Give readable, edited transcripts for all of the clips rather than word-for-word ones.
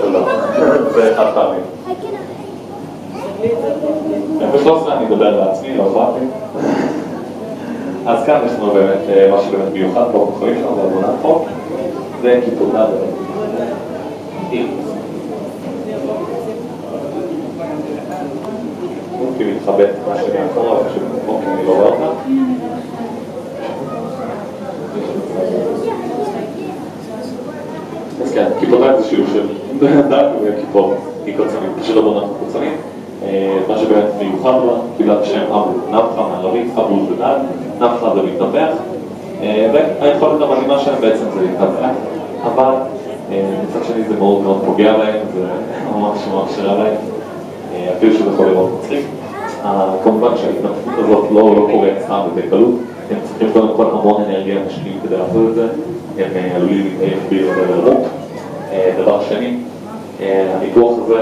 תודה. זה חד פעמים. ב-13 אני אדבר לעצמי, לא אכפתי. אז כאן יש לנו באמת משהו באמת מיוחד פה בחולים שלנו, זה אמונת חוק. זה כיתות ד' כי מתחבט מה שאני אחורה, פשוט אני לא רואה אותה. אז כן, כיתות ד' זה שילוב של ד' וכיתות קוצנית, פשוט אמונת קוצנית. מה שבאמת מיוחד בה, קיבלה את השם אבו נפחה מערבית, אבו זה ד', נפחה זה מתנפח, והיכולת המדהימה שלהם בעצם זה להתנפח, אבל מצד שני זה מאוד מאוד פוגע להם, זה ממש ממש רע להם, אפילו שזה יכול לראות מצחיק. כמובן שההתנפחות הזאת לא קורית סתם בקלות, הם צריכים קודם כל המון אנרגיה משקיעים כדי לעשות את זה, הם עלולים להתעייף ולמות. דבר שני, הניתוח הזה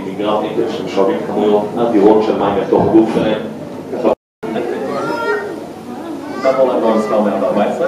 נגרם מכך שהם שואבים כמויות אדירות של מים לתוך הגוף שלהם. ככה נתנו לנו מספר 114